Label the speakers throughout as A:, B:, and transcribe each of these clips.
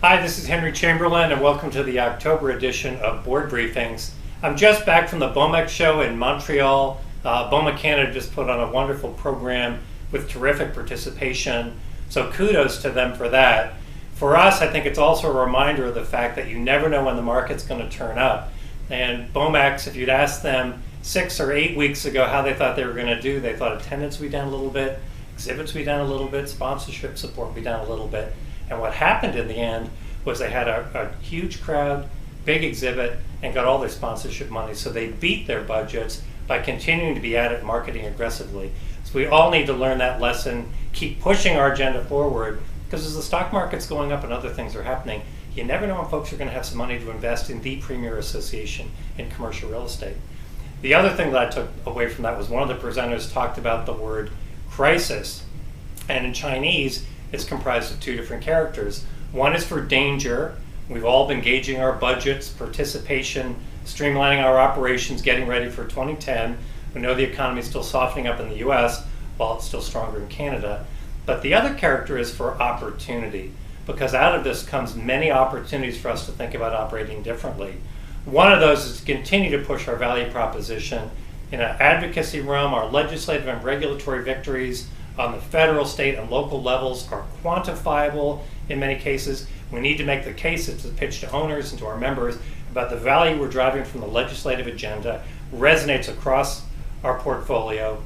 A: Hi, this is Henry Chamberlain, and welcome to the October edition of Board Briefings. I'm just back from the BOMA show in Montreal. BOMA Canada just put on a wonderful program with terrific participation, so kudos to them for that. For us, I think it's also a reminder of the fact that you never know when the market's going to turn up. And BOMAX, if you'd asked them 6 or 8 weeks ago how they thought they were going to do, they thought attendance would be down a little bit, exhibits would be down a little bit, sponsorship support would be down a little bit. And what happened in the end was they had a huge crowd, big exhibit, and got all their sponsorship money. So they beat their budgets by continuing to be at it, marketing aggressively. So we all need to learn that lesson, keep pushing our agenda forward, because as the stock market's going up and other things are happening, you never know when folks are going to have some money to invest in the premier association in commercial real estate. The other thing that I took away from that was one of the presenters talked about the word crisis. And in Chinese, it's comprised of 2 different characters. One is for danger. We've all been gauging our budgets, participation, streamlining our operations, getting ready for 2010. We know the economy is still softening up in the US, while it's still stronger in Canada. But the other character is for opportunity, because out of this comes many opportunities for us to think about operating differently. One of those is to continue to push our value proposition in an advocacy realm. Our legislative and regulatory victories on the federal, state, and local levels are quantifiable in many cases. We need to make the case to pitch to owners and to our members about the value we're driving from the legislative agenda resonates across our portfolio.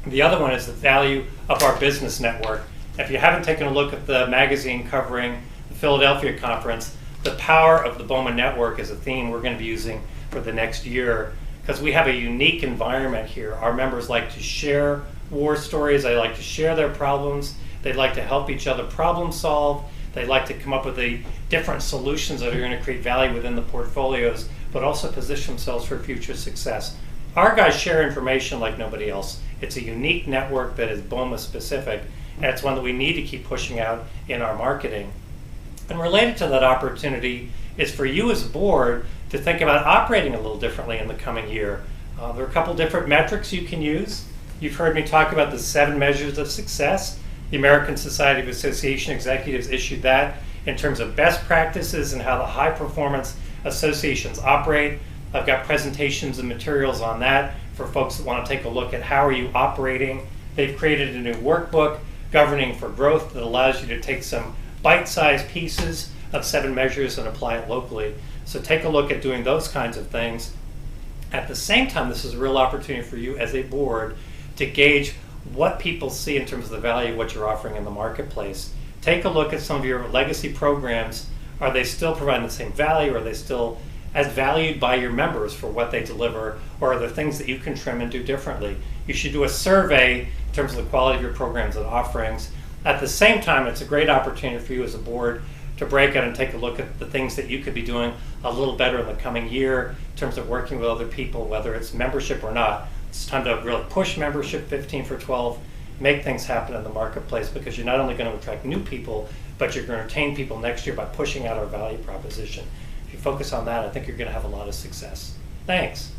A: The other one is the value of our business network. If you haven't taken a look at the magazine covering the Philadelphia conference, the power of the BOMA network is a theme we're going to be using for the next year, because we have a unique environment here. Our members like to share war stories, they like to share their problems, they'd like to help each other problem solve, they'd like to come up with the different solutions that are going to create value within the portfolios, but also position themselves for future success. Our guys share information like nobody else. It's a unique network that is BOMA specific, and it's one that we need to keep pushing out in our marketing. And related to that opportunity is for you as a board to think about operating a little differently in the coming year. There are a couple different metrics you can use. You've heard me talk about the 7 measures of success. The American Society of Association Executives issued that in terms of best practices and how the high performance associations operate. I've got presentations and materials on that for folks that want to take a look at how are you operating. They've created a new workbook, Governing for Growth, that allows you to take some bite-sized pieces of 7 measures and apply it locally. So take a look at doing those kinds of things. At the same time, this is a real opportunity for you as a board to gauge what people see in terms of the value of what you're offering in the marketplace. Take a look at some of your legacy programs. Are they still providing the same value? Are they still as valued by your members for what they deliver? Or are there things that you can trim and do differently? You should do a survey in terms of the quality of your programs and offerings. At the same time, it's a great opportunity for you as a board to break out and take a look at the things that you could be doing a little better in the coming year in terms of working with other people, whether it's membership or not. It's time to really push membership 15 for 12, make things happen in the marketplace, because you're not only going to attract new people, but you're going to retain people next year by pushing out our value proposition. If you focus on that, I think you're going to have a lot of success. Thanks.